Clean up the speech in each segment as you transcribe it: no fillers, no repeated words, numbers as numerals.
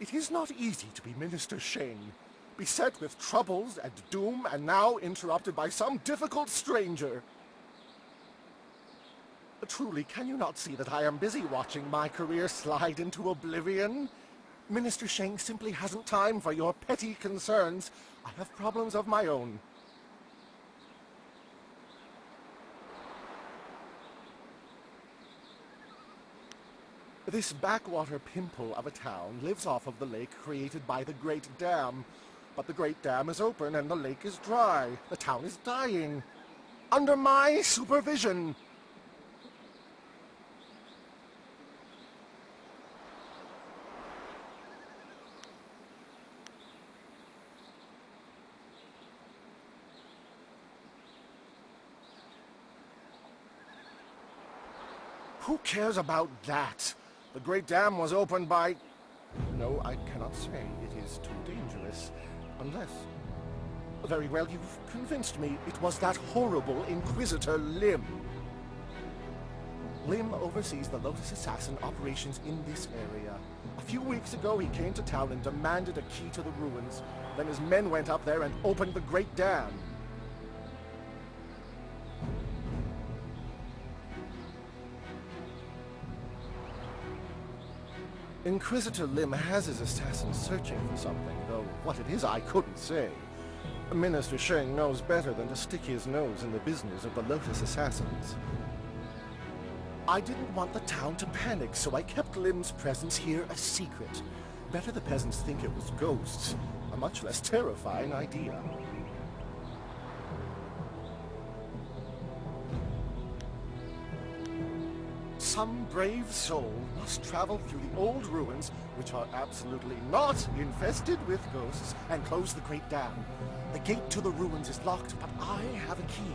It is not easy to be Minister Sheng, beset with troubles and doom, and now interrupted by some difficult stranger. Truly, can you not see that I am busy watching my career slide into oblivion? Minister Sheng simply hasn't time for your petty concerns. I have problems of my own. This backwater pimple of a town lives off of the lake created by the Great Dam. But the Great Dam is open and the lake is dry. The town is dying. Under my supervision. Who cares about that? The Great Dam was opened by... No, I cannot say. It is too dangerous. Unless... Very well, you've convinced me. It was that horrible Inquisitor Lim. Lim oversees the Lotus Assassin operations in this area. A few weeks ago, he came to town and demanded a key to the ruins. Then his men went up there and opened the Great Dam. Inquisitor Lim has his assassins searching for something, though what it is I couldn't say. Minister Sheng knows better than to stick his nose in the business of the Lotus Assassins. I didn't want the town to panic, so I kept Lim's presence here a secret. Better the peasants think it was ghosts. A much less terrifying idea. Some brave soul must travel through the old ruins, which are absolutely not infested with ghosts, and close the Great Dam. The gate to the ruins is locked, but I have a key.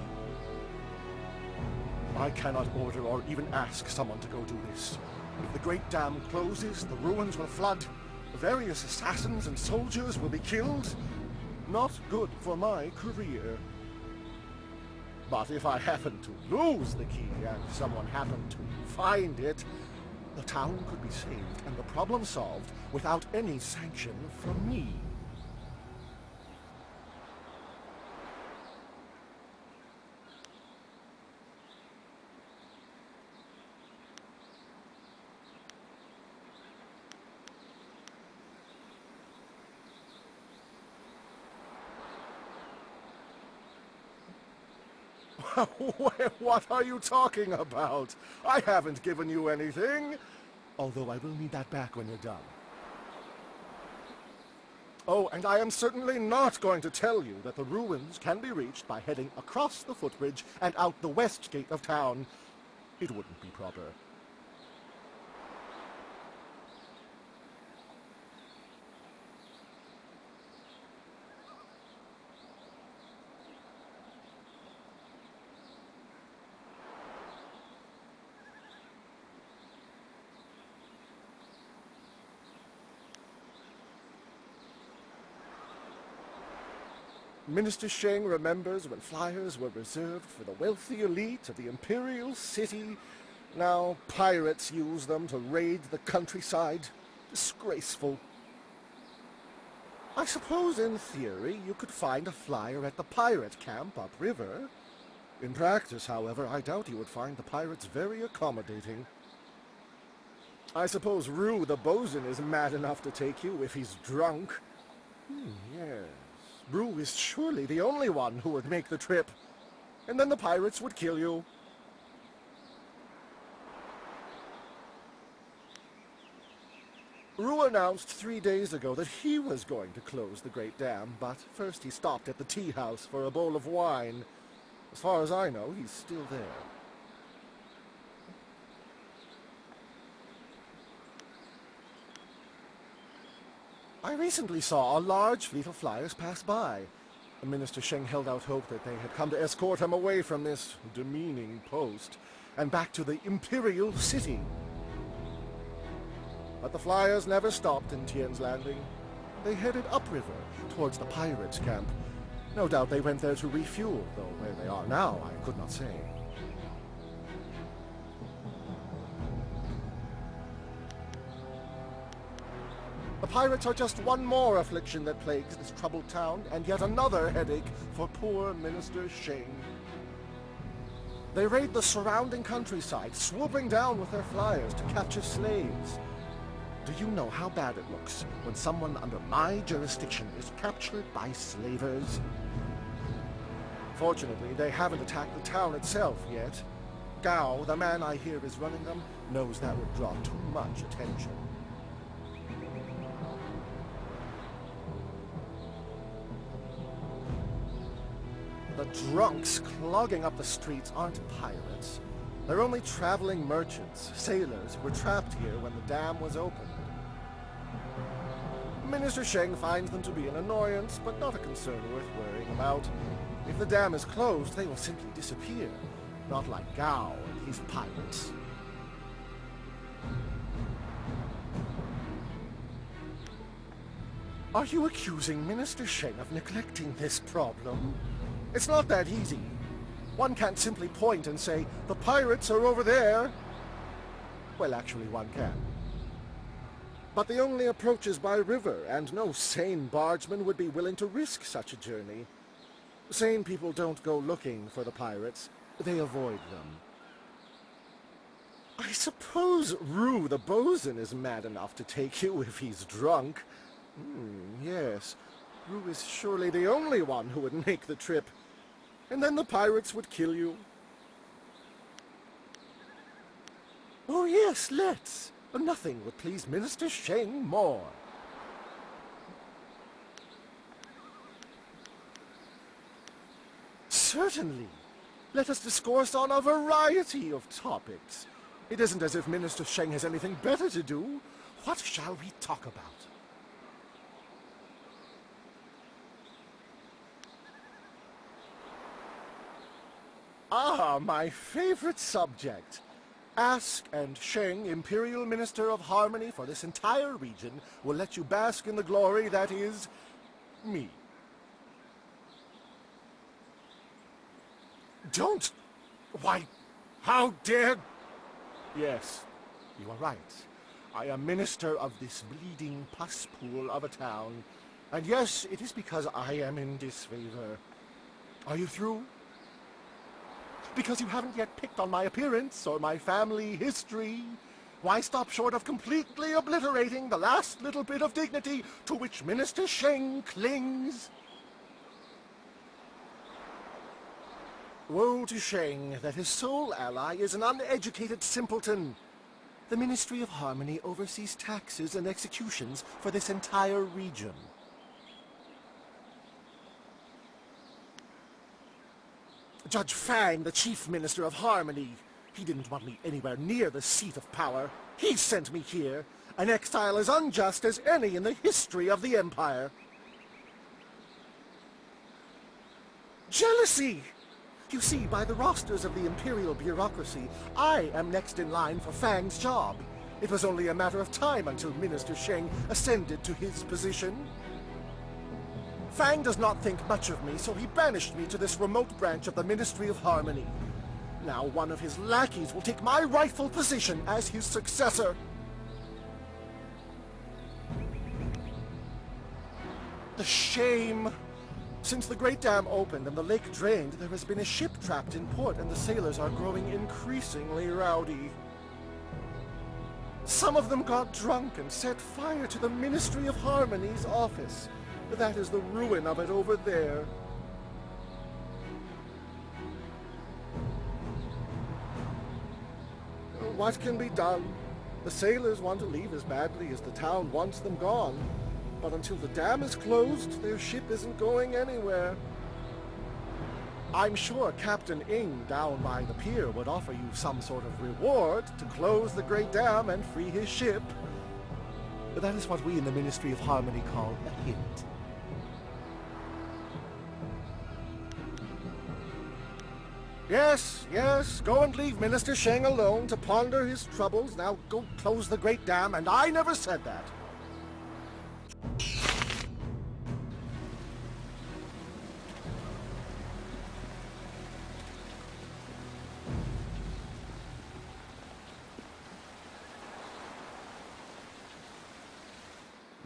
I cannot order or even ask someone to go do this. If the Great Dam closes, the ruins will flood. Various assassins and soldiers will be killed. Not good for my career. But if I happen to lose the key and someone happened to find it, the town could be saved and the problem solved without any sanction from me. What are you talking about? I haven't given you anything. Although I will need that back when you're done. Oh, and I am certainly not going to tell you that the ruins can be reached by heading across the footbridge and out the west gate of town. It wouldn't be proper. Minister Sheng remembers when flyers were reserved for the wealthy elite of the Imperial City. Now pirates use them to raid the countryside. Disgraceful. I suppose in theory you could find a flyer at the pirate camp upriver. In practice, however, I doubt you would find the pirates very accommodating. I suppose Rue the bosun is mad enough to take you if he's drunk. Yes. Rue is surely the only one who would make the trip. And then the pirates would kill you. Rue announced 3 days ago that he was going to close the Great Dam, but first he stopped at the tea house for a bowl of wine. As far as I know, he's still there. I recently saw a large fleet of flyers pass by. Minister Sheng held out hope that they had come to escort him away from this demeaning post and back to the Imperial City. But the flyers never stopped in Tien's Landing. They headed upriver towards the pirates' camp. No doubt they went there to refuel, though where they are now I could not say. The pirates are just one more affliction that plagues this troubled town, and yet another headache for poor Minister Sheng. They raid the surrounding countryside, swooping down with their flyers to capture slaves. Do you know how bad it looks when someone under my jurisdiction is captured by slavers? Fortunately, they haven't attacked the town itself yet. Gao, the man I hear is running them, knows that would draw too much attention. The drunks clogging up the streets aren't pirates. They're only traveling merchants, sailors who were trapped here when the dam was opened. Minister Sheng finds them to be an annoyance, but not a concern worth worrying about. If the dam is closed, they will simply disappear. Not like Gao and his pirates. Are you accusing Minister Sheng of neglecting this problem? It's not that easy. One can't simply point and say, the pirates are over there. Well, actually, one can. But the only approach is by river, and no sane bargeman would be willing to risk such a journey. Sane people don't go looking for the pirates. They avoid them. I suppose Rue the bosun is mad enough to take you if he's drunk. Yes. Rue is surely the only one who would make the trip. And then the pirates would kill you. Oh yes, let's. Nothing would please Minister Sheng more. Certainly. Let us discourse on a variety of topics. It isn't as if Minister Sheng has anything better to do. What shall we talk about? Ah, my favorite subject. Ask, and Sheng, Imperial Minister of Harmony for this entire region, will let you bask in the glory that is me. Don't! Why, how dare... Yes, you are right. I am minister of this bleeding pus pool of a town. And yes, it is because I am in disfavor. Are you through? Because you haven't yet picked on my appearance or my family history. Why stop short of completely obliterating the last little bit of dignity to which Minister Sheng clings? Woe to Sheng that his sole ally is an uneducated simpleton. The Ministry of Harmony oversees taxes and executions for this entire region. Judge Fang, the Chief Minister of Harmony. He didn't want me anywhere near the seat of power. He sent me here, an exile as unjust as any in the history of the Empire. Jealousy! You see, by the rosters of the Imperial bureaucracy, I am next in line for Fang's job. It was only a matter of time until Minister Sheng ascended to his position. Fang does not think much of me, so he banished me to this remote branch of the Ministry of Harmony. Now one of his lackeys will take my rightful position as his successor. The shame! Since the Great Dam opened and the lake drained, there has been a ship trapped in port and the sailors are growing increasingly rowdy. Some of them got drunk and set fire to the Ministry of Harmony's office. That is the ruin of it over there. What can be done? The sailors want to leave as badly as the town wants them gone. But until the dam is closed, their ship isn't going anywhere. I'm sure Captain Ing down by the pier would offer you some sort of reward to close the Great Dam and free his ship. But that is what we in the Ministry of Harmony call a hint. Yes, yes, go and leave Minister Sheng alone to ponder his troubles. Now go close the Great Dam, and I never said that.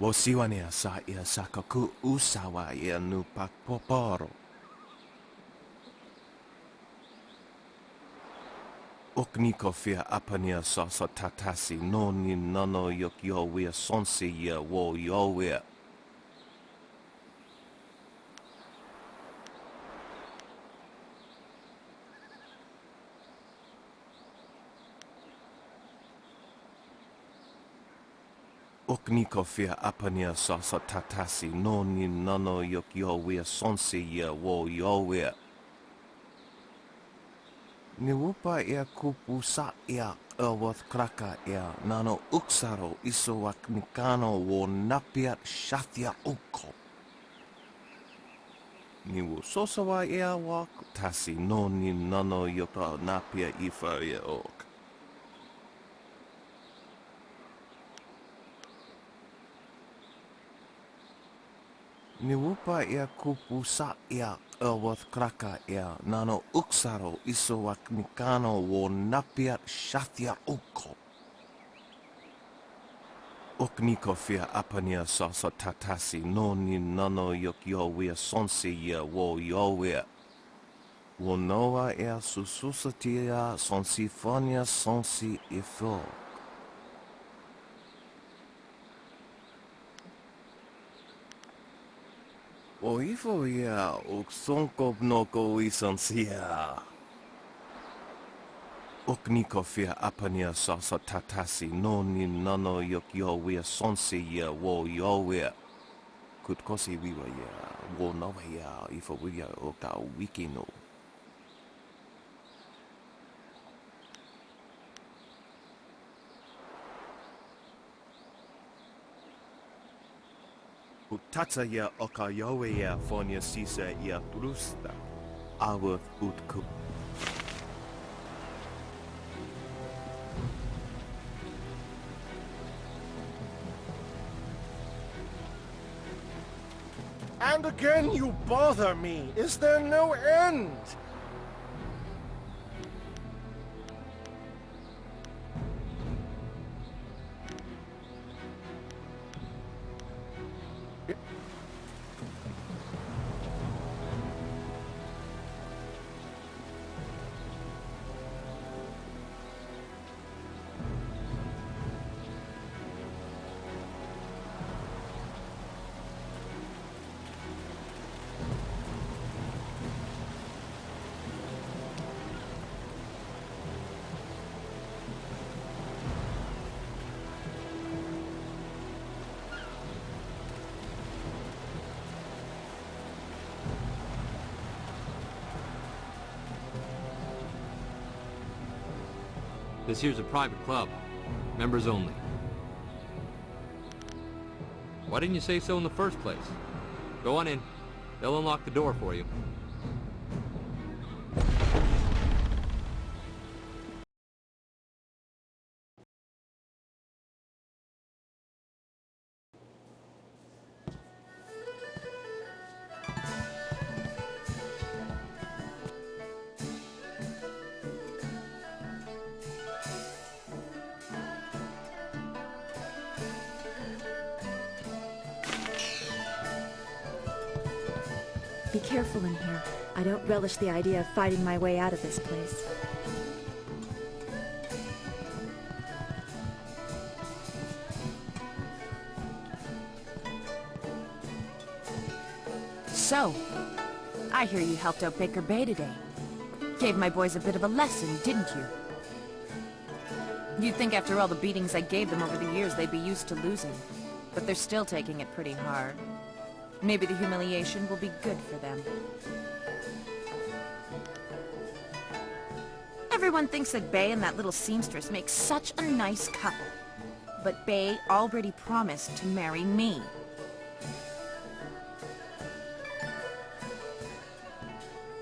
Wosiwania sa ia sakaku usawa ia nu pakpoporo. Okniko fia apania sasa tatasi noni nano yok yowia sonsi ia wo yowia. Okniko fia apania sasa tatasi noni nano yok yowia sonsi ia wo yowia. Niwupa ia kupu sa ia awath kraka ia nano uksaro isowak nikano wo napiat shathia uko. Niwu sosawa ia wak tasi noni nano yota napia ifa ia ok. Niwupa ia kupu sa ia awath kraka ia nano uksaro isowak nikano wo napiat shathia uko. Okniko fia apania sasa tatasi noni nano yok yowia sonsi ia wo yowia. Wo noa ia sususatia sonsifonia sonsi ifo. O ifo ia uksonkop noko isansia. Okniko fia apania sasa tatasi noni nano yok yowia sonsi ia wo yowia. Kutkosi wiwa ia wo noa ia ifo wia oka wikino. Utata ia oka yowe ia fonia sisa ia trusta. Awath utku. And again you bother me. Is there no end? This here's a private club. Members only. Why didn't you say so in the first place? Go on in. They'll unlock the door for you. Be careful in here. I don't relish the idea of fighting my way out of this place. So, I hear you helped out Baker Bay today. Gave my boys a bit of a lesson, didn't you? You'd think after all the beatings I gave them over the years they'd be used to losing. But they're still taking it pretty hard. Maybe the humiliation will be good for them. Everyone thinks that Bay and that little seamstress make such a nice couple. But Bay already promised to marry me.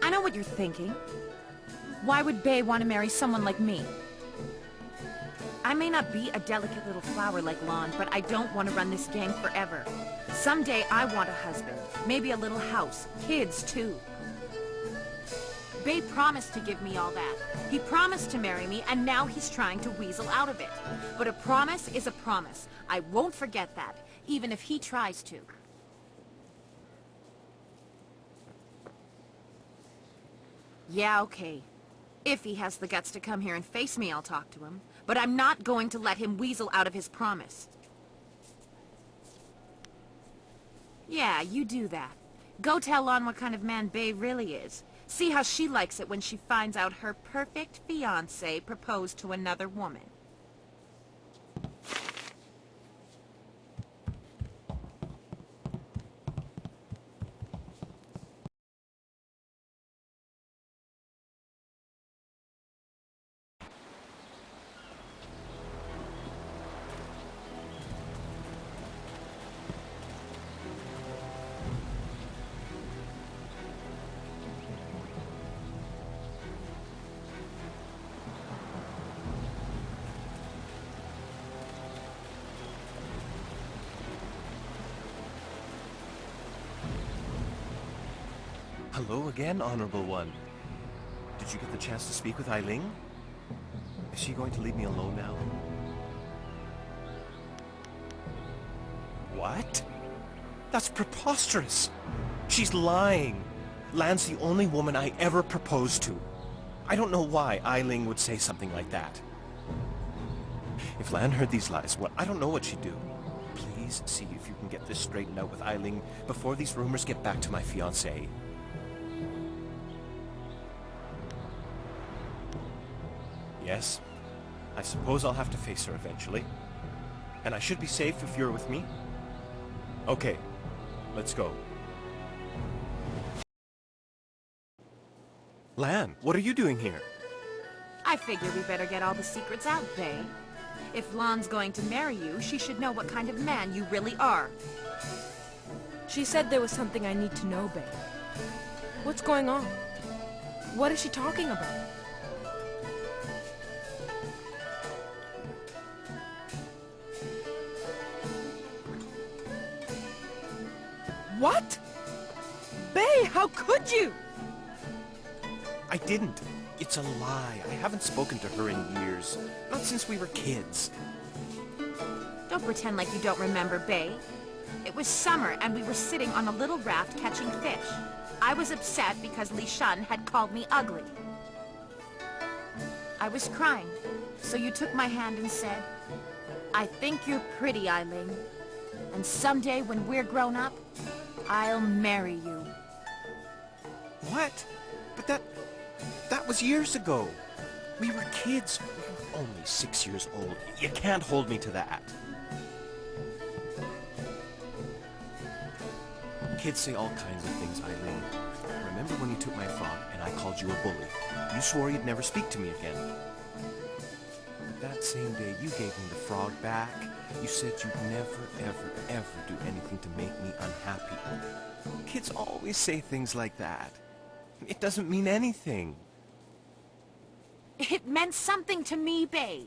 I know what you're thinking. Why would Bay want to marry someone like me? I may not be a delicate little flower like Lon, but I don't want to run this gang forever. Someday I want a husband, maybe a little house, kids too. Bay promised to give me all that. He promised to marry me, and now he's trying to weasel out of it. But a promise is a promise. I won't forget that. even if he tries to. Yeah, okay. If he has the guts to come here and face me, I'll talk to him. But I'm not going to let him weasel out of his promise. Yeah, you do that. Go tell Lon what kind of man Bae really is. See how she likes it when she finds out her perfect fiancé proposed to another woman. Hello again, Honorable One. Did you get the chance to speak with Eiling? Is she going to leave me alone now? What? That's preposterous! She's lying! Lan's the only woman I ever proposed to. I don't know why Eiling would say something like that. If Lan heard these lies, well, I don't know what she'd do. Please see if you can get this straightened out with Eiling before these rumors get back to my fiancé. Yes, I suppose I'll have to face her eventually. And I should be safe if you're with me. Okay, let's go. Lan, what are you doing here? I figure we better get all the secrets out, Bae. If Lon's going to marry you, she should know what kind of man you really are. She said there was something I need to know, Bae. What's going on? What is she talking about? What? Bae, how could you? I didn't. It's a lie. I haven't spoken to her in years. Not since we were kids. Don't pretend like you don't remember, Bae. It was summer and we were sitting on a little raft catching fish. I was upset because Li Shan had called me ugly. I was crying, so you took my hand and said, "I think you're pretty, Eiling. And someday when we're grown up, I'll marry you." What? But that was years ago. We were kids. We were only 6 years old. You can't hold me to that. Kids say all kinds of things, Eileen. Remember when you took my frog and I called you a bully? You swore you'd never speak to me again. But that same day you gave me the frog back. You said you'd never, ever, ever do anything to make me unhappy. Kids always say things like that. It doesn't mean anything. It meant something to me, Bae.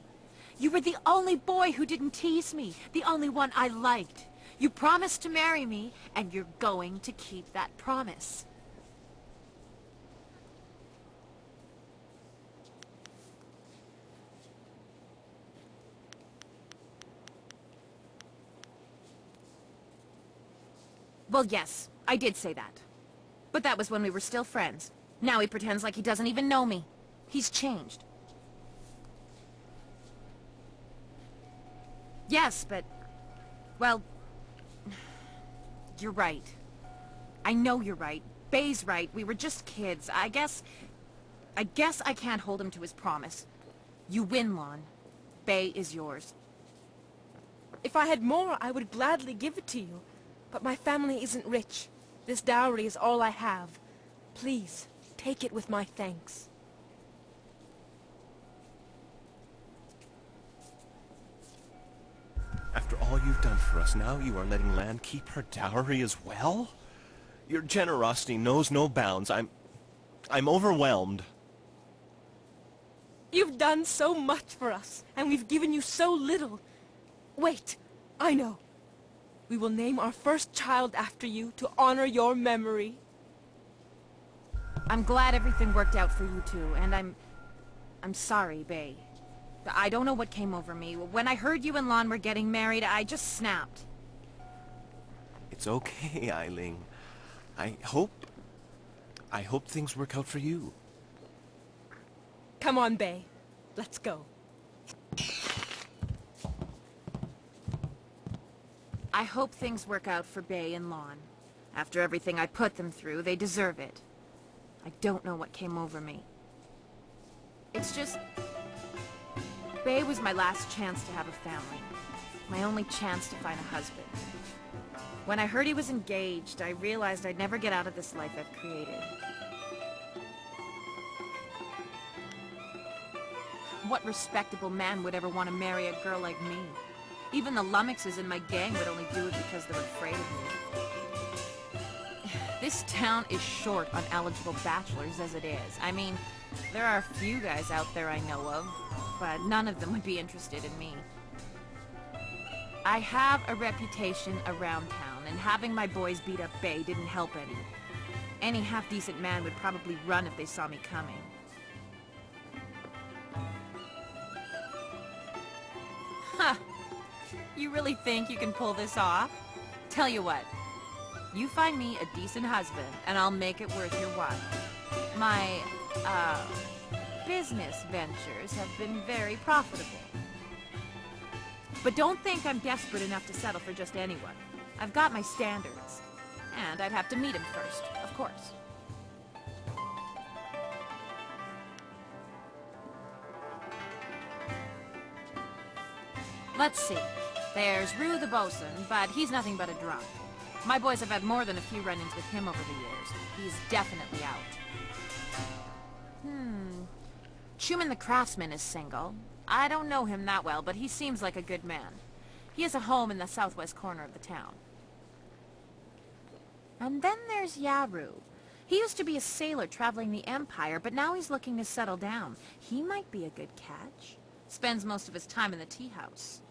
You were the only boy who didn't tease me, the only one I liked. You promised to marry me, and you're going to keep that promise. Well, yes, I did say that. But that was when we were still friends. Now he pretends like he doesn't even know me. He's changed. Yes, but... well... you're right. I know you're right. Bae's right. We were just kids. I guess I can't hold him to his promise. You win, Lon. Bae is yours. If I had more, I would gladly give it to you. But my family isn't rich. This dowry is all I have. Please, take it with my thanks. After all you've done for us, now you are letting Lan keep her dowry as well? Your generosity knows no bounds. I'm overwhelmed. You've done so much for us, and we've given you so little. Wait, I know. We will name our first child after you to honor your memory. I'm glad everything worked out for you two, and I'm sorry, Bae. I don't know what came over me. When I heard you and Lon were getting married, I just snapped. It's okay, Eiling. I hope things work out for you. Come on, Bay. Let's go. I hope things work out for Bay and Lon. After everything I put them through, they deserve it. I don't know what came over me. It's just... Bay was my last chance to have a family. My only chance to find a husband. When I heard he was engaged, I realized I'd never get out of this life I've created. What respectable man would ever want to marry a girl like me? Even the lummoxes in my gang would only do it because they're afraid of me. This town is short on eligible bachelors as it is. I mean, there are a few guys out there I know of, but none of them would be interested in me. I have a reputation around town, and having my boys beat up Bay didn't help any. Any half-decent man would probably run if they saw me coming. Huh. You really think you can pull this off? Tell you what. You find me a decent husband, and I'll make it worth your while. My, business ventures have been very profitable. But don't think I'm desperate enough to settle for just anyone. I've got my standards. And I'd have to meet him first, of course. Let's see. There's Rue the bosun, but he's nothing but a drunk. My boys have had more than a few run-ins with him over the years. He's definitely out. Schumann the craftsman is single. I don't know him that well, but he seems like a good man. He has a home in the southwest corner of the town. And then there's Yaru. He used to be a sailor traveling the Empire, but now he's looking to settle down. He might be a good catch. Spends most of his time in the tea house.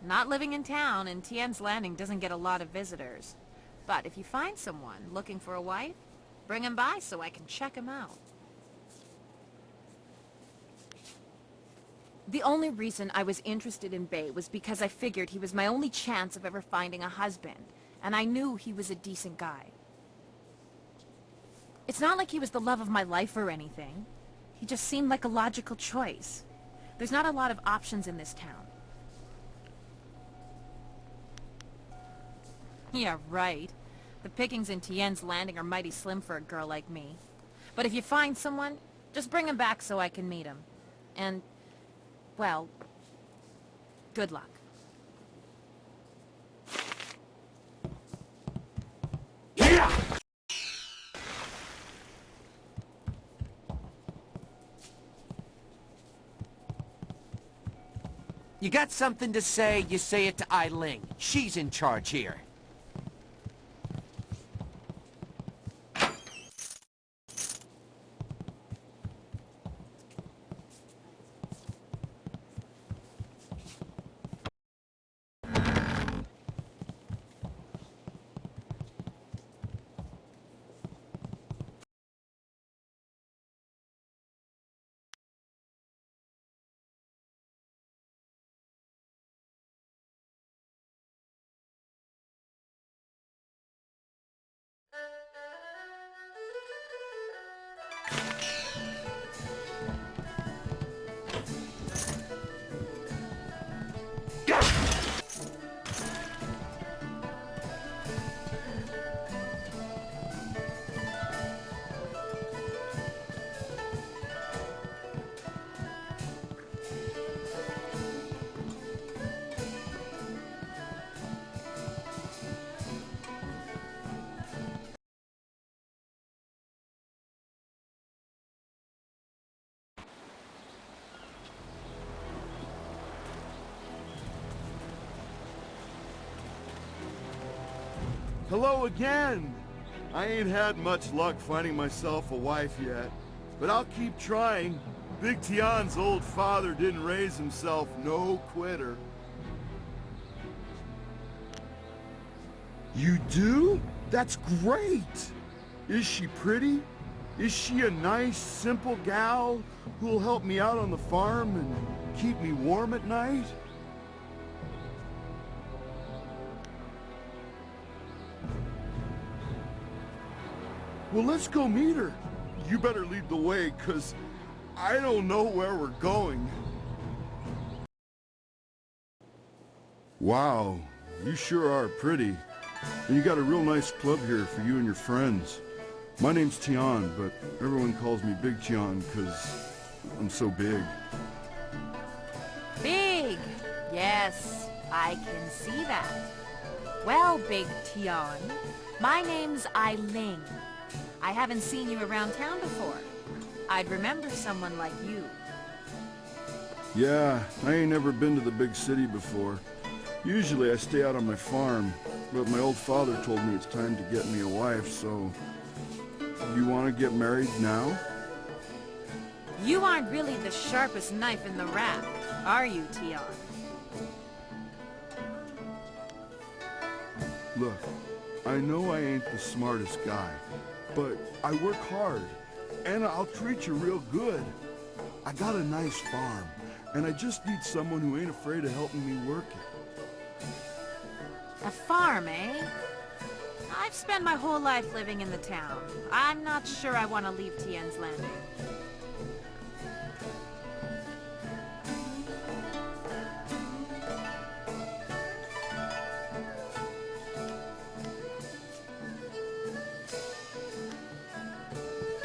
Not living in town, and Tien's Landing doesn't get a lot of visitors. But if you find someone looking for a wife, bring him by so I can check him out. The only reason I was interested in Bay was because I figured he was my only chance of ever finding a husband, and I knew he was a decent guy. It's not like he was the love of my life or anything. He just seemed like a logical choice. There's not a lot of options in this town. Yeah, right. The pickings in Tien's Landing are mighty slim for a girl like me. But if you find someone, just bring him back so I can meet him. And, well, good luck. Yeah! You got something to say, you say it to Eiling. She's in charge here. Hello again! I ain't had much luck finding myself a wife yet, but I'll keep trying. Big Tian's old father didn't raise himself no quitter. You do? That's great! Is she pretty? Is she a nice, simple gal who'll help me out on the farm and keep me warm at night? Well, let's go meet her. You better lead the way, 'cause I don't know where we're going. Wow, you sure are pretty. And you got a real nice club here for you and your friends. My name's Tian, but everyone calls me Big Tian 'cause I'm so big. Big! Yes, I can see that. Well, Big Tian, my name's Eiling. I haven't seen you around town before. I'd remember someone like you. Yeah, I ain't never been to the big city before. Usually I stay out on my farm, but my old father told me it's time to get me a wife, so... You want to get married now? You aren't really the sharpest knife in the rack, are you, Tian? Look, I know I ain't the smartest guy, but I work hard, and I'll treat you real good. I got a nice farm, and I just need someone who ain't afraid of helping me work it. A farm, eh? I've spent my whole life living in the town. I'm not sure I want to leave Tian's Landing.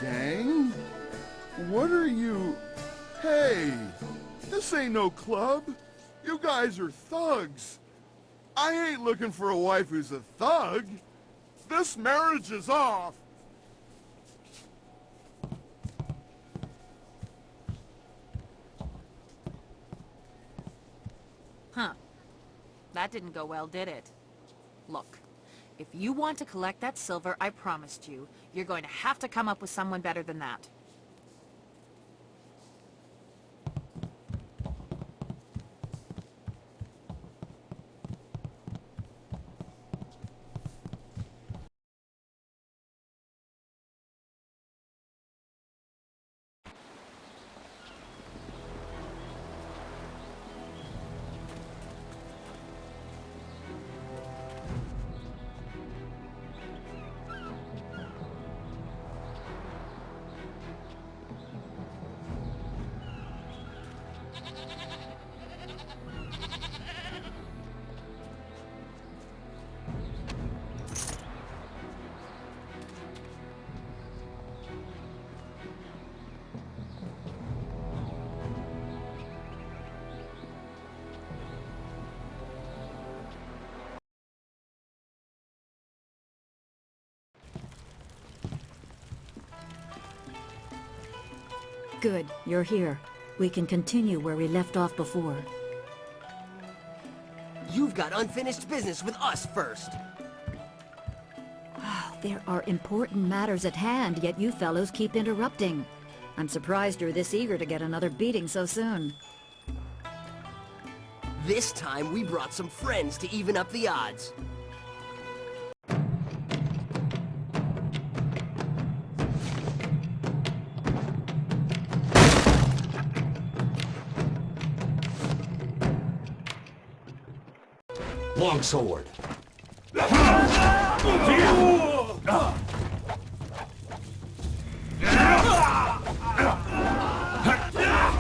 Gang? What are you... Hey! This ain't no club. You guys are thugs. I ain't looking for a wife who's a thug. This marriage is off. Huh. That didn't go well, did it? Look, if you want to collect that silver I promised you, you're going to have to come up with someone better than that. Good, you're here. We can continue where we left off before. You've got unfinished business with us first. There are important matters at hand, yet you fellows keep interrupting. I'm surprised you're this eager to get another beating so soon. This time we brought some friends to even up the odds. Longsword.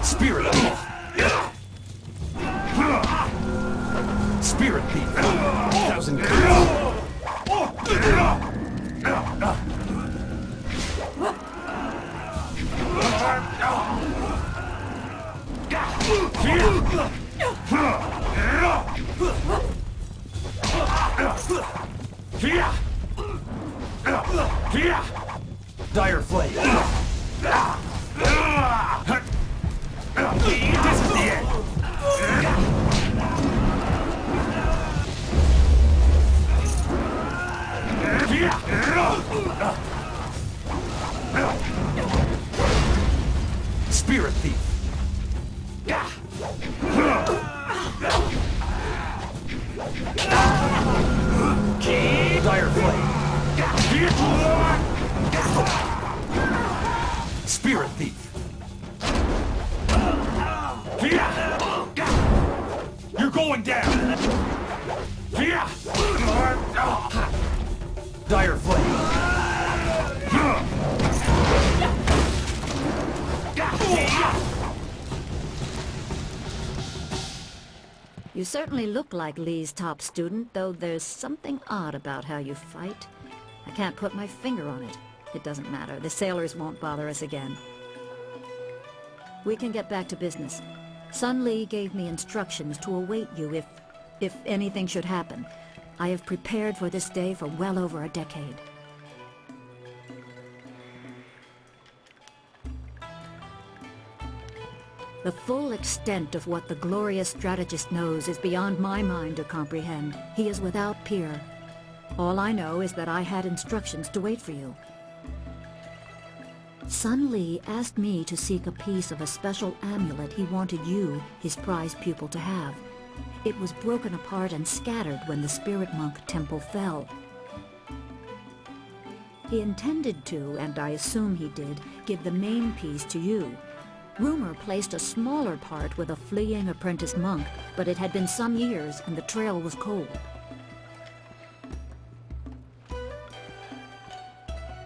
Spirit thief. Spirit thief. 1,000 Dire flame. This is the end. going down! Yeah! Dire flame! You certainly look like Lee's top student, though there's something odd about how you fight. I can't put my finger on it. It doesn't matter. The sailors won't bother us again. We can get back to business. Sun Lee gave me instructions to await you if anything should happen. I have prepared for this day for well over a decade. The full extent of what the glorious strategist knows is beyond my mind to comprehend. He is without peer. All I know is that I had instructions to wait for you. Sun Lee asked me to seek a piece of a special amulet he wanted you, his prized pupil, to have. It was broken apart and scattered when the Spirit Monk Temple fell. He intended to, and I assume he did, give the main piece to you. Rumor placed a smaller part with a fleeing apprentice monk, but it had been some years and the trail was cold.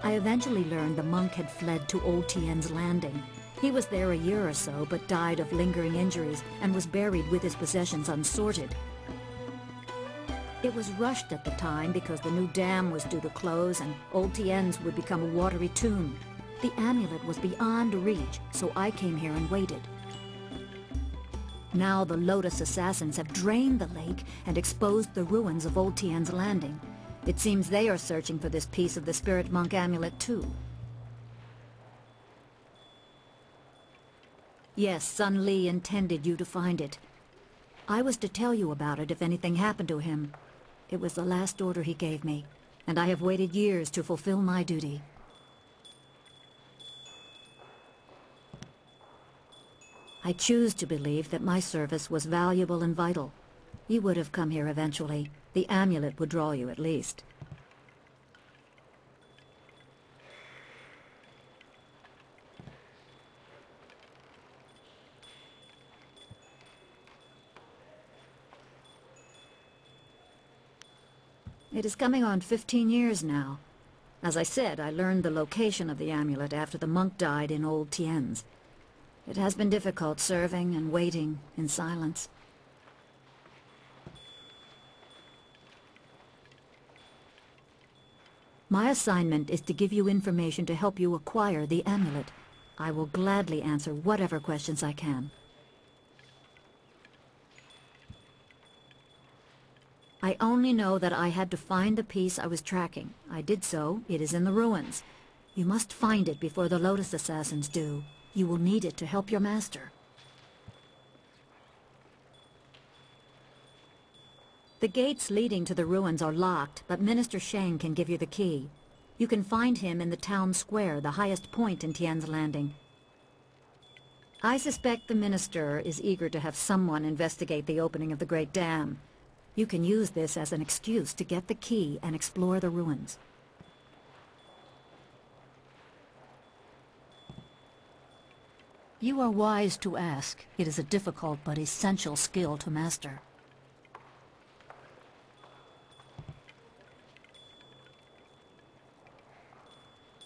I eventually learned the monk had fled to Old Tien's Landing. He was there a year or so, but died of lingering injuries and was buried with his possessions unsorted. It was rushed at the time because the new dam was due to close and Old Tien's would become a watery tomb. The amulet was beyond reach, so I came here and waited. Now the Lotus assassins have drained the lake and exposed the ruins of Old Tien's Landing. It seems they are searching for this piece of the Spirit Monk amulet too. Yes, Sun Lee intended you to find it. I was to tell you about it if anything happened to him. It was the last order he gave me, and I have waited years to fulfill my duty. I choose to believe that my service was valuable and vital. You would have come here eventually. The amulet would draw you at least. It is coming on 15 years now. As I said, I learned the location of the amulet after the monk died in Old Tien's. It has been difficult serving and waiting in silence. My assignment is to give you information to help you acquire the amulet. I will gladly answer whatever questions I can. I only know that I had to find the piece I was tracking. I did so. It is in the ruins. You must find it before the Lotus assassins do. You will need it to help your master. The gates leading to the ruins are locked, but Minister Sheng can give you the key. You can find him in the town square, the highest point in Tien's Landing. I suspect the minister is eager to have someone investigate the opening of the Great Dam. You can use this as an excuse to get the key and explore the ruins. You are wise to ask. It is a difficult but essential skill to master.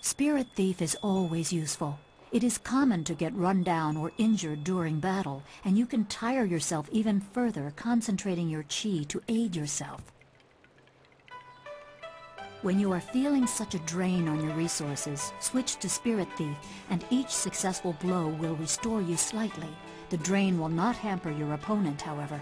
Spirit Thief is always useful. It is common to get run down or injured during battle, and you can tire yourself even further concentrating your chi to aid yourself. When you are feeling such a drain on your resources, switch to Spirit Thief, and each successful blow will restore you slightly. The drain will not hamper your opponent, however.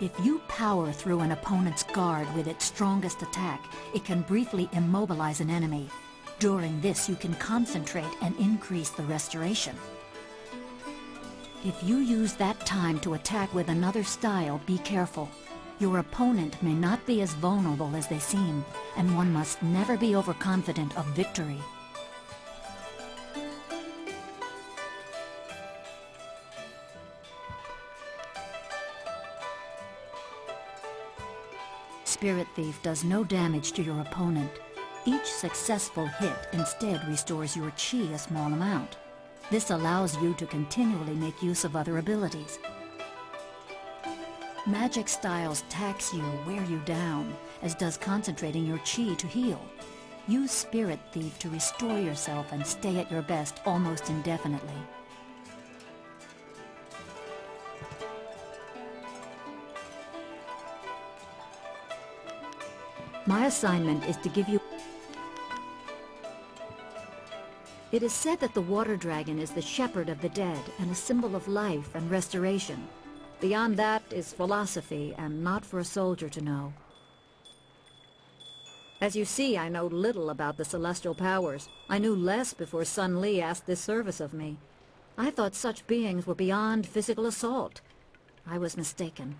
If you power through an opponent's guard with its strongest attack, it can briefly immobilize an enemy. During this, you can concentrate and increase the restoration. If you use that time to attack with another style, be careful. Your opponent may not be as vulnerable as they seem, and one must never be overconfident of victory. Spirit Thief does no damage to your opponent. Each successful hit instead restores your chi a small amount. This allows you to continually make use of other abilities. Magic styles tax you, wear you down, as does concentrating your chi to heal. Use Spirit Thief to restore yourself and stay at your best almost indefinitely. My assignment is to give you... It is said that the water dragon is the shepherd of the dead and a symbol of life and restoration. Beyond that is philosophy and not for a soldier to know. As you see, I know little about the celestial powers. I knew less before Sun Li asked this service of me. I thought such beings were beyond physical assault. I was mistaken.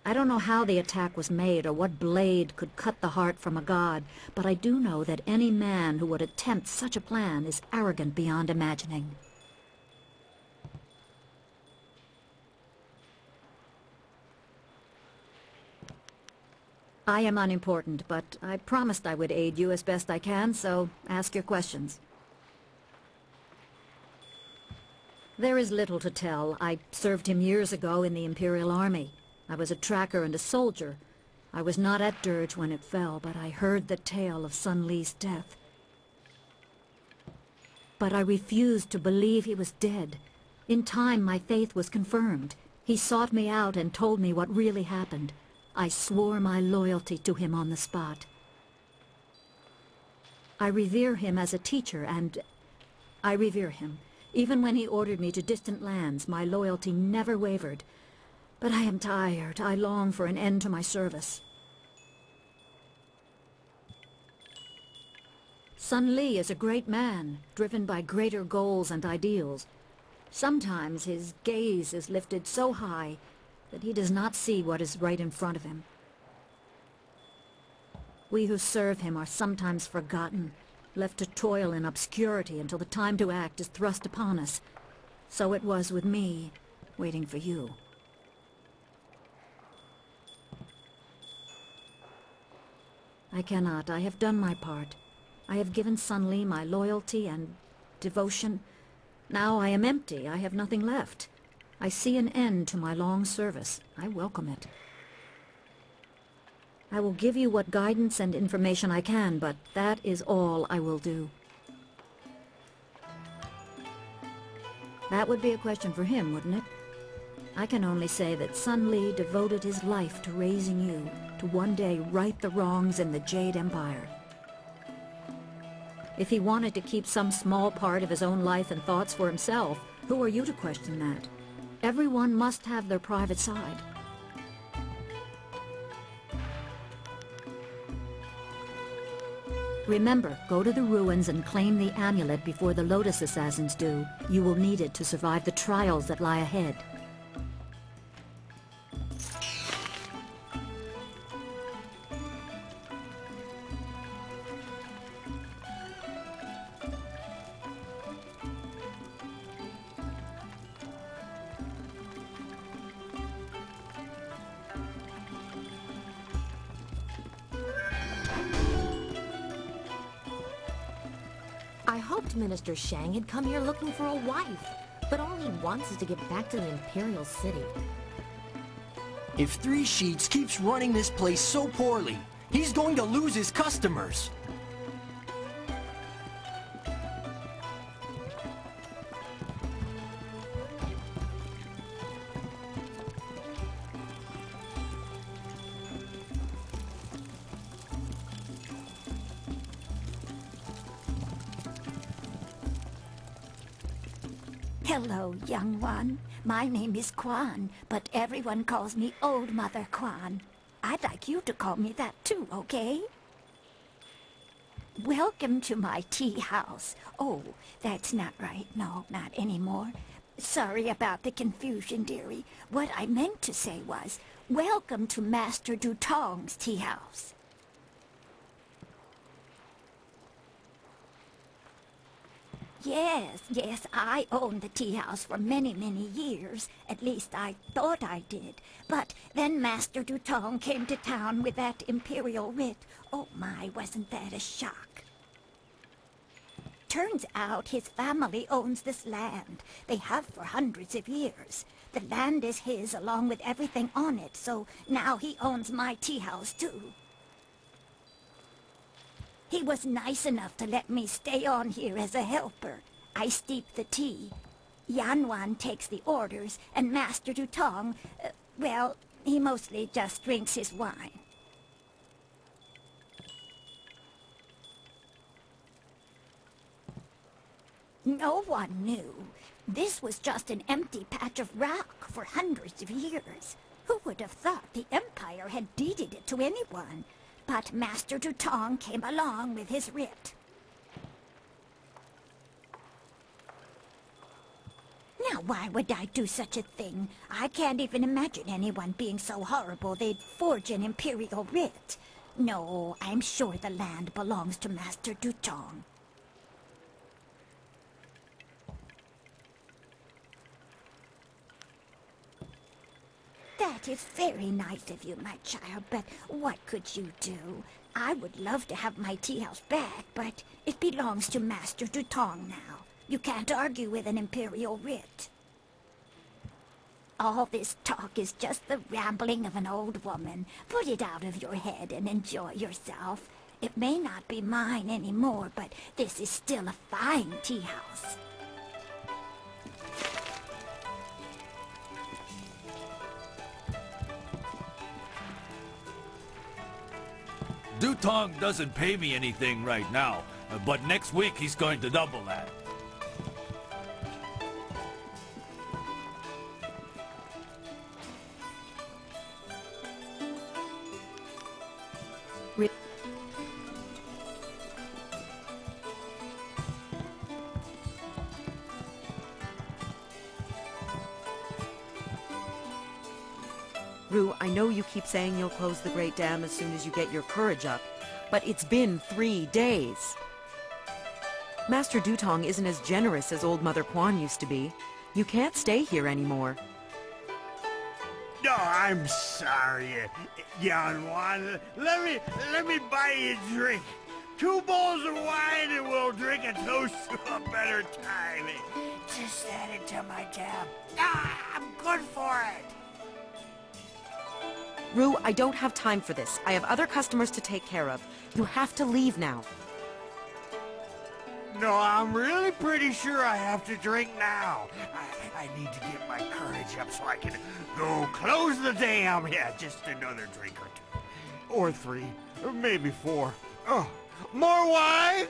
I don't know how the attack was made or what blade could cut the heart from a god, but I do know that any man who would attempt such a plan is arrogant beyond imagining. I am unimportant, but I promised I would aid you as best I can, so ask your questions. There is little to tell. I served him years ago in the Imperial Army. I was a tracker and a soldier. I was not at Dirge when it fell, but I heard the tale of Sun Li's death. But I refused to believe he was dead. In time, my faith was confirmed. He sought me out and told me what really happened. I swore my loyalty to him on the spot. I revere him as a teacher, and I revere him. Even when he ordered me to distant lands, my loyalty never wavered. But I am tired. I long for an end to my service. Sun Li is a great man, driven by greater goals and ideals. Sometimes his gaze is lifted so high that he does not see what is right in front of him. We who serve him are sometimes forgotten, left to toil in obscurity until the time to act is thrust upon us. So it was with me, waiting for you. I cannot. I have done my part. I have given Sun Li my loyalty and devotion. Now I am empty. I have nothing left. I see an end to my long service. I welcome it. I will give you what guidance and information I can, but that is all I will do. That would be a question for him, wouldn't it? I can only say that Sun Li devoted his life to raising you, to one day right the wrongs in the Jade Empire. If he wanted to keep some small part of his own life and thoughts for himself, who are you to question that? Everyone must have their private side. Remember, go to the ruins and claim the amulet before the Lotus Assassins do. You will need it to survive the trials that lie ahead. I hoped Minister Shang had come here looking for a wife, but all he wants is to get back to the Imperial City. If Three Sheets keeps running this place so poorly, he's going to lose his customers. Hello, young one. My name is Quan, but everyone calls me Old Mother Quan. I'd like you to call me that too, okay? Welcome to my tea house. Oh, that's not right. No, not anymore. Sorry about the confusion, dearie. What I meant to say was, welcome to Master Dutong's tea house. Yes, I owned the tea house for many, many years. At least I thought I did. But then Master Dutong came to town with that imperial writ. Oh my, wasn't that a shock? turns out his family owns this land. They have for hundreds of years. The land is his along with everything on it, so now he owns my tea house too. He was nice enough to let me stay on here as a helper. I steep the tea. Yanwan takes the orders, and Master Dutong, well, he mostly just drinks his wine. No one knew. This was just an empty patch of rock for hundreds of years. Who would have thought the Empire had deeded it to anyone? But Master Dutong came along with his writ. Now, why would I do such a thing? I can't even imagine anyone being so horrible they'd forge an imperial writ. No, I'm sure the land belongs to Master Dutong. That is very nice of you, my child, but what could you do? I would love to have my tea house back, but it belongs to Master Dutong now. You can't argue with an imperial writ. All this talk is just the rambling of an old woman. Put it out of your head and enjoy yourself. It may not be mine anymore, but this is still a fine tea house. Dutong doesn't pay me anything right now, but next week he's going to double that. Rue, I know you keep saying you'll close the Great Dam as soon as you get your courage up, but it's been 3 days. Master Dutong isn't as generous as old Mother Quan used to be. You can't stay here anymore. No, I'm sorry, Yanwan. Let me buy you a drink. 2 bowls of wine and we'll drink a toast to a better time. Just add it to my tab. I'm good for it. Rue, I don't have time for this. I have other customers to take care of. You have to leave now. No, I'm really pretty sure I have to drink now. I need to get my courage up so I can go close the dam. Yeah, just another drink or 2. Or 3. Or maybe 4. Oh, more wine?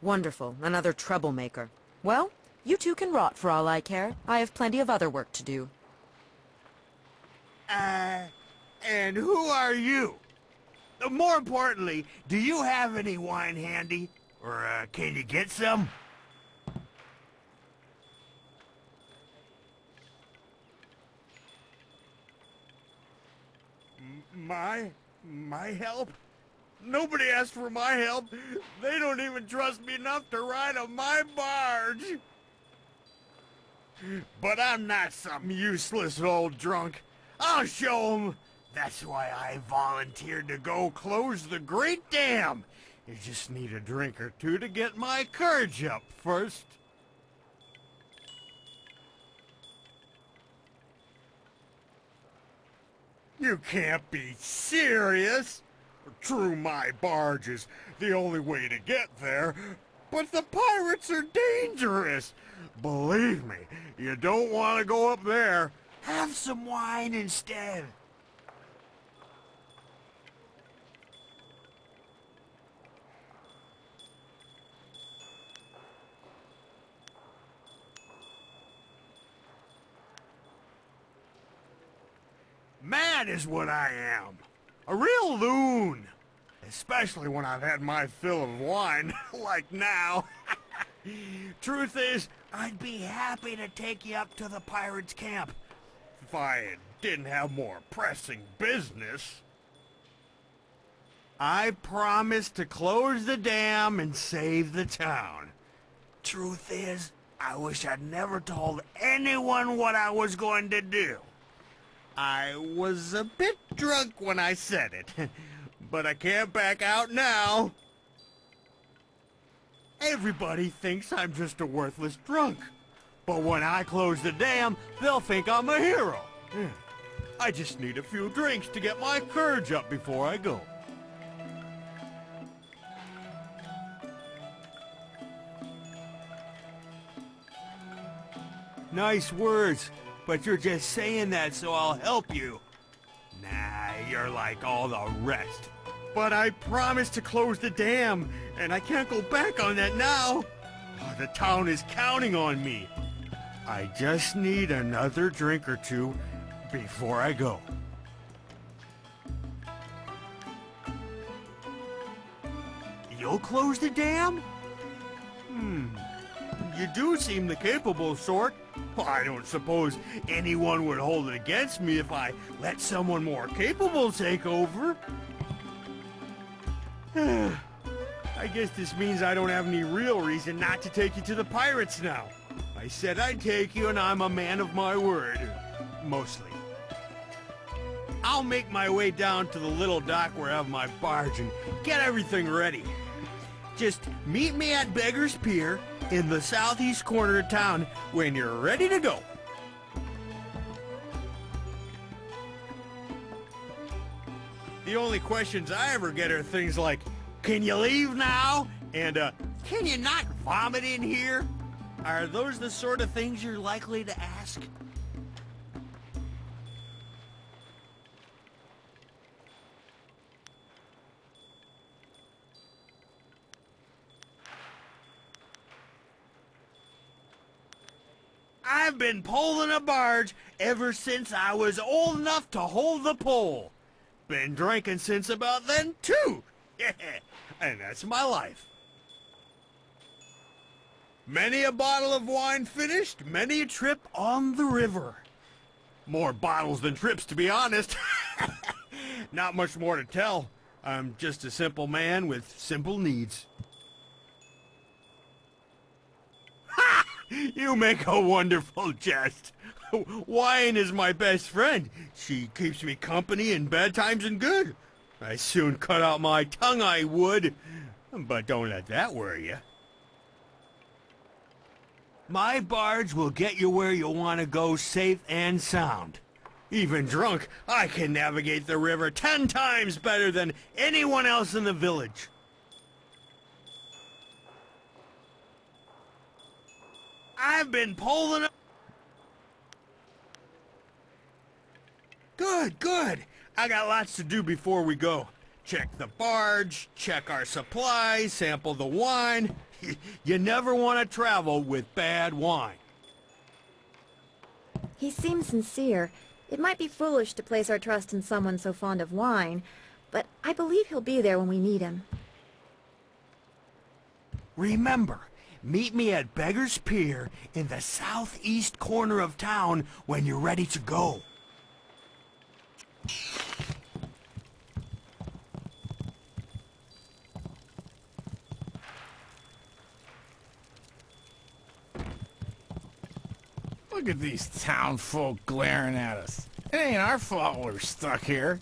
Wonderful. Another troublemaker. Well, you two can rot for all I care. I have plenty of other work to do. And who are you? More importantly, do you have any wine handy? Or, can you get some? My help? Nobody asked for my help. They don't even trust me enough to ride on my barge. But I'm not some useless old drunk. I'll show 'em. That's why I volunteered to go close the Great Dam. You just need a drink or 2 to get my courage up first. You can't be serious. True, my barge is the only way to get there, but the pirates are dangerous. Believe me, you don't want to go up there. Have some wine instead. Mad is what I am. A real loon. Especially when I've had my fill of wine, like now. Truth is, I'd be happy to take you up to the pirates' camp. If I didn't have more pressing business. I promised to close the dam and save the town. Truth is, I wish I'd never told anyone what I was going to do. I was a bit drunk when I said it, but I can't back out now. Everybody thinks I'm just a worthless drunk. But when I close the dam, they'll think I'm a hero. I just need a few drinks to get my courage up before I go. Nice words, but you're just saying that so I'll help you. Nah, you're like all the rest. But I promised to close the dam, and I can't go back on that now. Oh, the town is counting on me. I just need another drink or two before I go. You'll close the dam? You do seem the capable sort. Well, I don't suppose anyone would hold it against me if I let someone more capable take over. I guess this means I don't have any real reason not to take you to the pirates now. I said I'd take you, and I'm a man of my word. Mostly. I'll make my way down to the little dock where I have my barge and get everything ready. Just meet me at Beggar's Pier in the southeast corner of town when you're ready to go. The only questions I ever get are things like, can you leave now? And, can you not vomit in here? Are those the sort of things you're likely to ask? I've been poling a barge ever since I was old enough to hold the pole. Been drinking since about then, too. Yeah, and that's my life. Many a bottle of wine finished, many a trip on the river. More bottles than trips, to be honest. Not much more to tell. I'm just a simple man with simple needs. Ha! You make a wonderful jest. Wine is my best friend. She keeps me company in bad times and good. I soon cut out my tongue, I would. But don't let that worry you. My barge will get you where you want to go safe and sound. Even drunk, I can navigate the river 10 times better than anyone else in the village. I've been poling up. Good, good. I got lots to do before we go. Check the barge, check our supplies, sample the wine. You never want to travel with bad wine. He seems sincere. It might be foolish to place our trust in someone so fond of wine, but I believe he'll be there when we need him. Remember, meet me at Beggar's Pier in the southeast corner of town when you're ready to go. Look at these town folk glaring at us. It ain't our fault we're stuck here.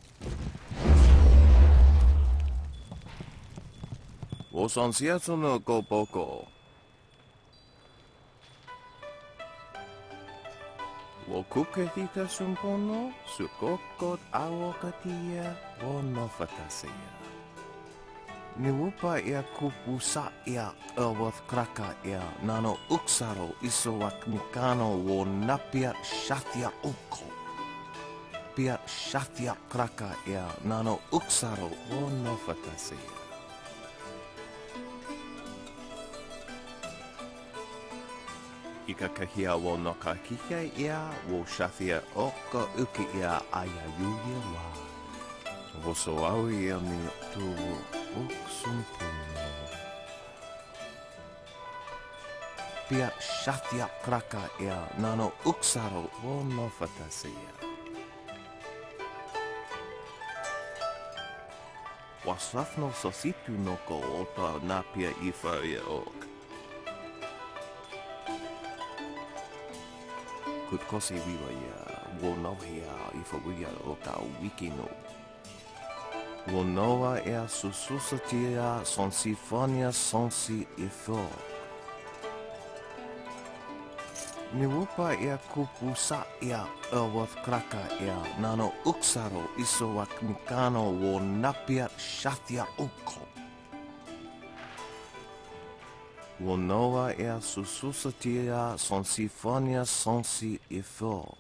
Wosan siato no go boko. Wo kukehita sumpono, sukokot awokatia, wo nofatasia. Niwupa ia kupusa ia Elworth kraka ia nano uksaro isowak nikano wo napia shatia uko. Pia shatia kraka ia nano uksaro wo nofatasia. Ikakahia wo nokakihia ia wo shatia oka uki ia ayayuya wa. Vosoawi ia mi tuwu uksumpuno. Pia shatia kraka ia nano uksaro wo nofatasia. Wasrafno sositu noko ota napia ifa ia ok. Kutkosi viwa ia. wonohia ifawia o ka wikino. Wonoa ea sususatia sonsifonia sonsi ifo. Niwupa ea kupusa ea ewath kraka ea nano uksaro isowak mikano wo napia shatia uko. Wonoa ea sususatia sonsifonia sonsi ifo.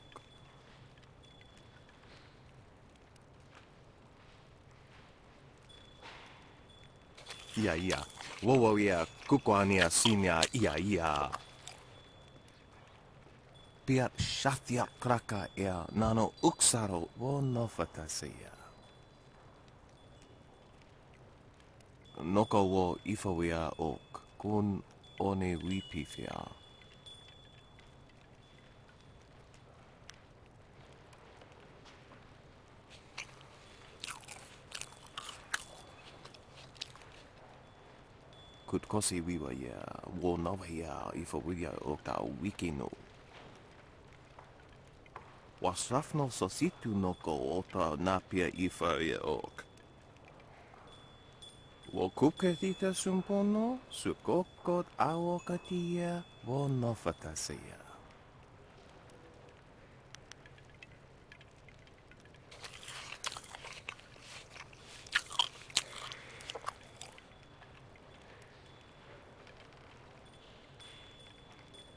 Ia. Wowo ia kukoania sinia ia. Piat shatia kraka ea nano uksaro wo nofatasia. Noko wo ifawia ok kun one wipifia. Kutkosi wiwa ia wo nova ia ifawia ok ta wikino. Wasrafno sositu noko ota napia ifawia ok. Wo kuketita sumpono, sukokot awokatia, wo nofatasia.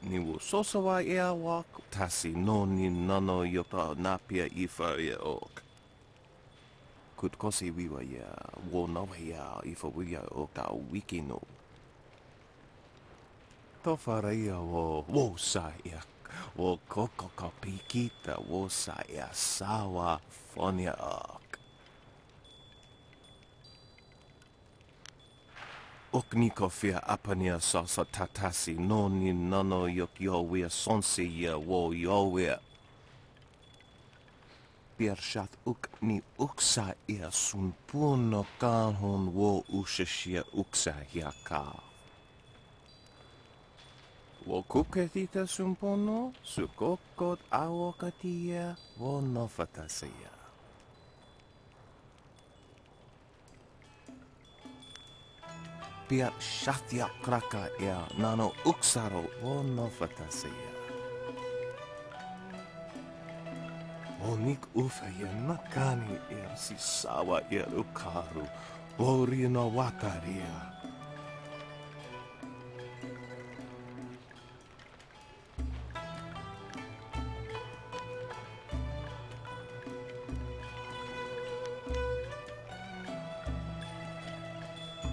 Niwu sosawa ea wak, tasi no ni nano yota napia ifawia ok. Kutkosi wiwa ia, wo nawa ia ifawia ok ta wikino. Tofaria wo sa ia. Wo koko kapikita wo sa ia sawa fonia ak. Okniko fia apania sasa tatasi no ni nano yok yowea sonsi ia wo yowea. Piershat uk ni uksa ia sun puno kanhon wo ushashia uksa ia ka. Wo kuketita sumpono, sukokot awokatia, wo nofatasia. Piat shatia kraka ea nano uksaro wo nofatasia. Onik ufa ia nakani ea si sawa ea ukaru, wo rino wataria.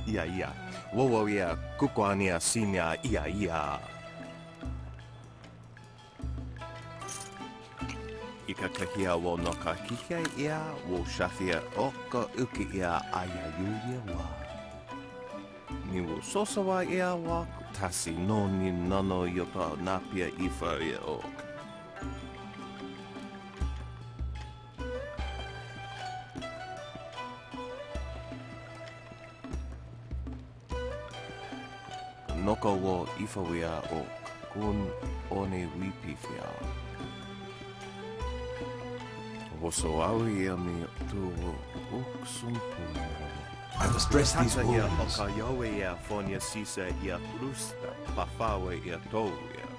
Ia. Wowo ia kukoania sinia ia. Ika kahia wo no ka kihia ia wo shafia oka uki ia ayayuia wa. Ni wo sosawa ia wa tasi no ni nano yota napia ifa ia ok. Noko wo ifawia ok kun one wipifia. Woso awi ia mi tu uksumpu. I must dress these Ia wounds. oka yawe ia fonia sisa ia trusta pafawe ia toia.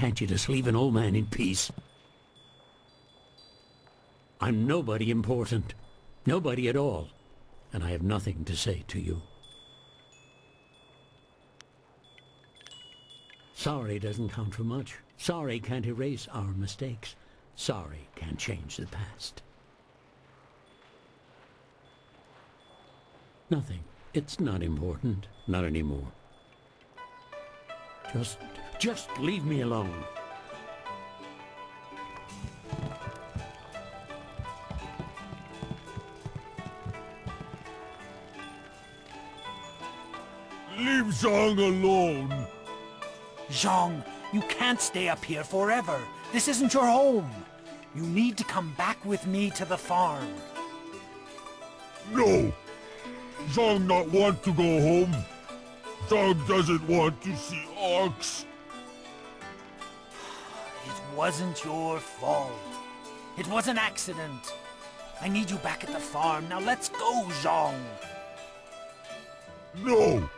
can't you just leave an old man in peace? I'm nobody important. Nobody at all. And I have nothing to say to you. Sorry doesn't count for much. Sorry can't erase our mistakes. Sorry can't change the past. Nothing. It's not important. Not anymore. Just leave me alone. Leave Zhang alone. Zhang, you can't stay up here forever. This isn't your home. You need to come back with me to the farm. No. Zhang not want to go home. Zhang doesn't want to see Ox. It wasn't your fault. It was an accident. I need you back at the farm. Now let's go, Zhang. No.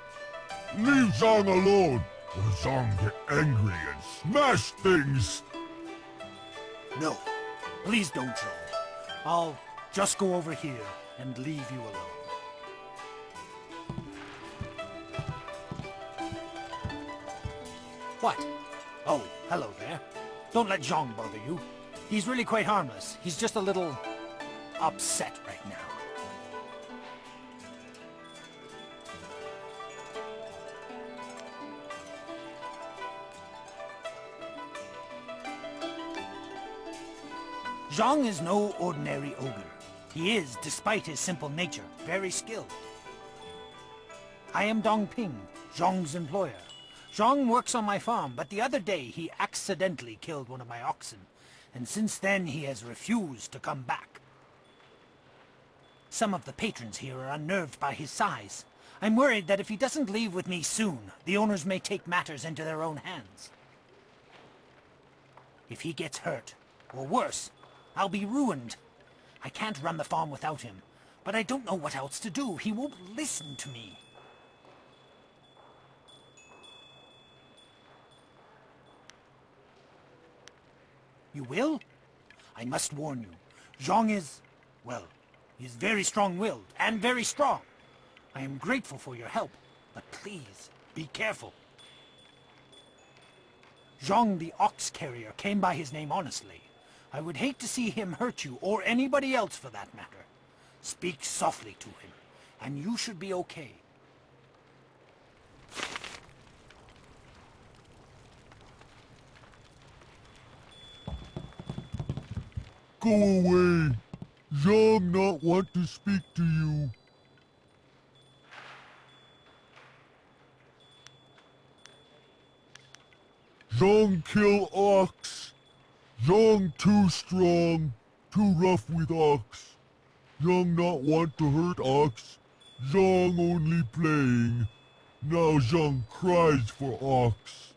Leave Zhang alone, or Zhang get angry and smash things. No. Please don't, Zhang. I'll just go over here and leave you alone. What? Oh, hello there. Don't let Zhang bother you. He's really quite harmless. He's just a little upset right now. Zhang is no ordinary ogre. He is, despite his simple nature, very skilled. I am Dongping, Zhang's employer. Zhang works on my farm, but the other day he accidentally killed one of my oxen, and since then he has refused to come back. Some of the patrons here are unnerved by his size. I'm worried that if he doesn't leave with me soon, the owners may take matters into their own hands. If he gets hurt, or worse, I'll be ruined. I can't run the farm without him, but I don't know what else to do. He won't listen to me. You will? I must warn you. Zhang is, well, he's very strong-willed and very strong. I am grateful for your help, but please, be careful. Zhang the ox carrier came by his name honestly. I would hate to see him hurt you, or anybody else for that matter. Speak softly to him, and you should be okay. Go away. Zhang not want to speak to you. Zhang kill ox. Zhang too strong, too rough with ox. Zhang not want to hurt ox. Zhang only playing. Now Zhang cries for ox.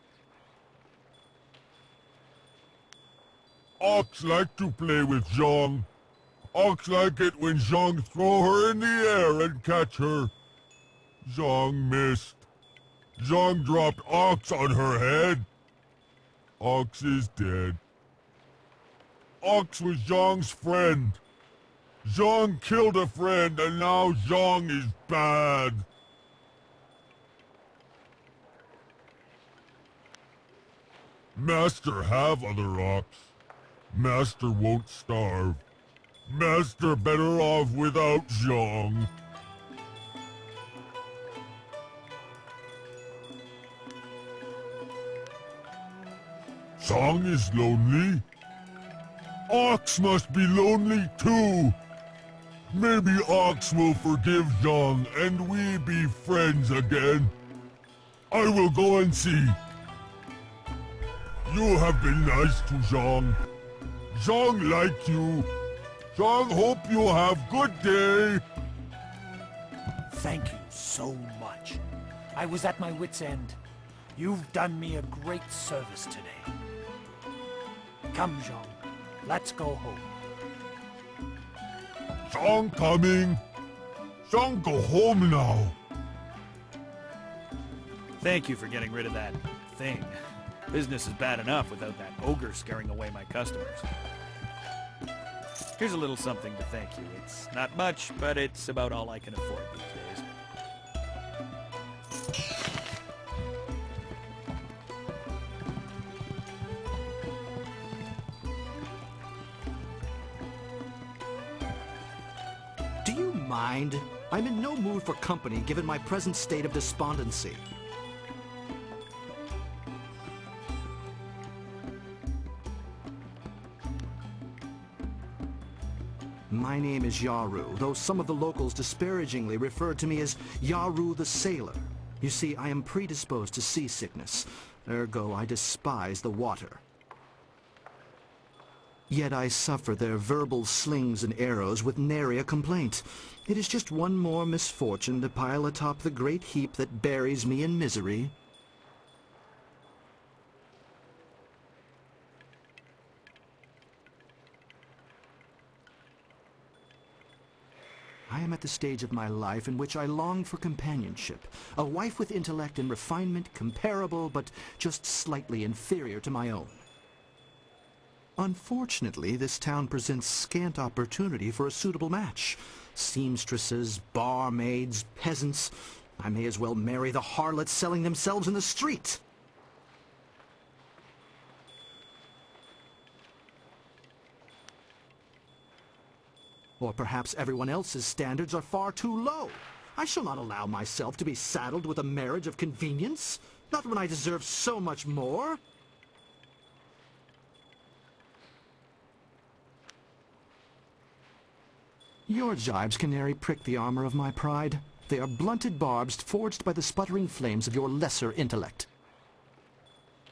Ox like to play with Zhang. Ox like it when Zhang throw her in the air and catch her. Zhang missed. Zhang dropped Ox on her head. Ox is dead. Ox was Zhang's friend. Zhang killed a friend and now Zhang is bad. Master have other ox. Master won't starve. Master better off without Zhang. Zhang is lonely. Ox must be lonely too. Maybe Ox will forgive Zhang and we be friends again. I will go and see. You have been nice to Zhang. Zhang like you. Zhang hope you have good day. Thank you so much. I was at my wit's end. You've done me a great service today. Come, Zhang. Let's go home. Zhang coming. Zhang go home now. Thank you for getting rid of that thing. Business is bad enough without that ogre scaring away my customers. Here's a little something to thank you. It's not much, but it's about all I can afford these days. Do you mind? I'm in no mood for company given my present state of despondency. My name is Yaru, though some of the locals disparagingly refer to me as Yaru the Sailor. You see, I am predisposed to seasickness. Ergo, I despise the water. Yet I suffer their verbal slings and arrows with nary a complaint. It is just one more misfortune to pile atop the great heap that buries me in misery. I am at the stage of my life in which I long for companionship, a wife with intellect and refinement comparable but just slightly inferior to my own. Unfortunately, this town presents scant opportunity for a suitable match. Seamstresses, barmaids, peasants. I may as well marry the harlots selling themselves in the street. Or perhaps everyone else's standards are far too low. I shall not allow myself to be saddled with a marriage of convenience, not when I deserve so much more. Your jibes can nary prick the armor of my pride. They are blunted barbs forged by the sputtering flames of your lesser intellect.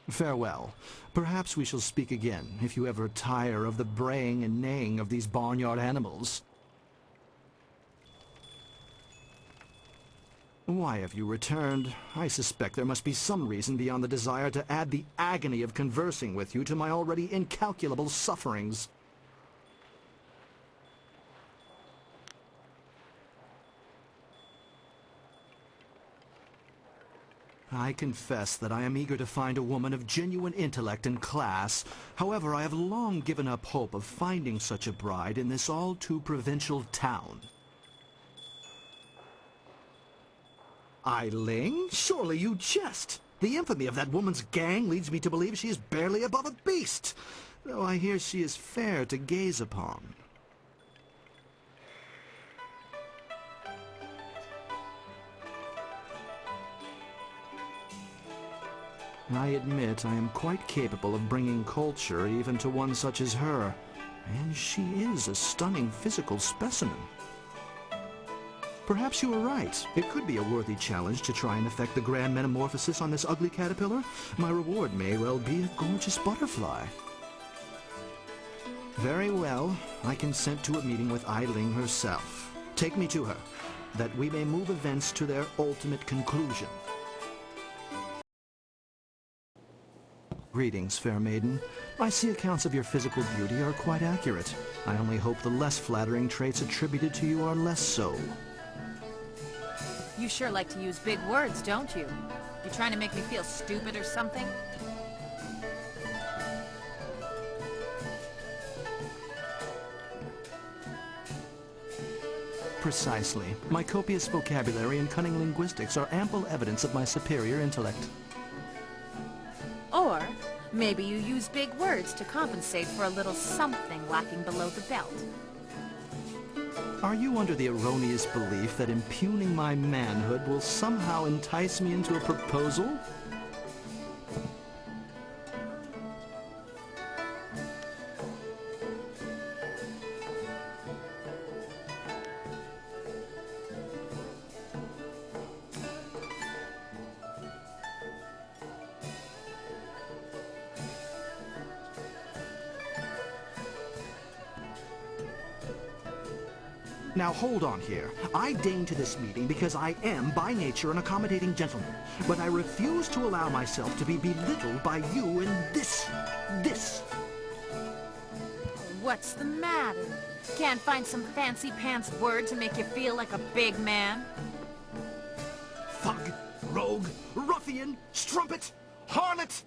Farewell. Perhaps we shall speak again, if you ever tire of the braying and neighing of these barnyard animals. Why have you returned? I suspect there must be some reason beyond the desire to add the agony of conversing with you to my already incalculable sufferings. I confess that I am eager to find a woman of genuine intellect and class. However, I have long given up hope of finding such a bride in this all-too-provincial town. Eiling? Surely you jest. The infamy of that woman's gang leads me to believe she is barely above a beast, though I hear she is fair to gaze upon. I admit I am quite capable of bringing culture even to one such as her, and she is a stunning physical specimen. Perhaps you are right. It could be a worthy challenge to try and effect the grand metamorphosis on this ugly caterpillar. My reward may well be a gorgeous butterfly. Very well. I consent to a meeting with Eiling herself. Take me to her, that we may move events to their ultimate conclusion. Greetings, fair maiden. I see accounts of your physical beauty are quite accurate. I only hope the less flattering traits attributed to you are less so. You sure like to use big words, don't you? You trying to make me feel stupid or something? Precisely. My copious vocabulary and cunning linguistics are ample evidence of my superior intellect. Or maybe you use big words to compensate for a little something lacking below the belt. Are you under the erroneous belief that impugning my manhood will somehow entice me into a proposal? Now hold on here. I deign to this meeting because I am by nature an accommodating gentleman, but I refuse to allow myself to be belittled by you in this. What's the matter? Can't find some fancy pants word to make you feel like a big man? Thug, rogue, ruffian, strumpet, harlot!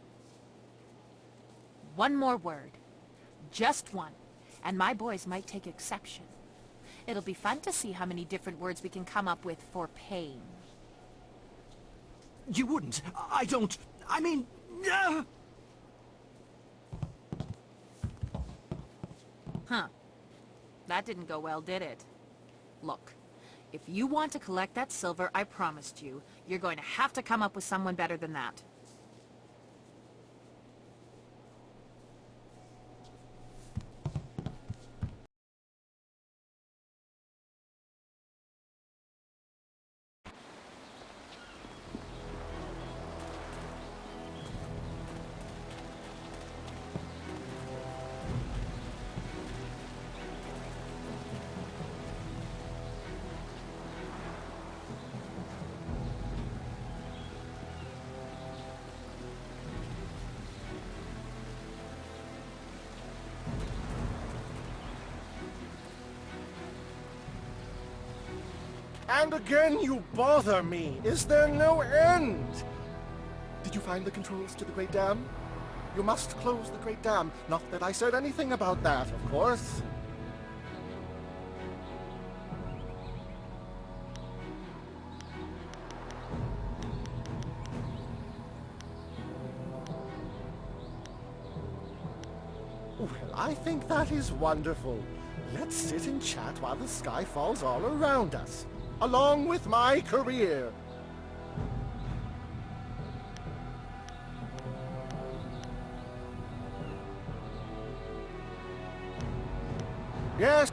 one more word. Just one. And my boys might take exception. It'll be fun to see how many different words we can come up with for pain. You wouldn't. I don't... I mean... Huh. That didn't go well, did it? Look, if you want to collect that silver I promised you, you're going to have to come up with someone better than that. And again you bother me. Is there no end? Did you find the controls to the Great Dam? You must close the Great Dam. Not that I said anything about that, of course. Well, I think that is wonderful. Let's sit and chat while the sky falls all around us, along with my career. Yes.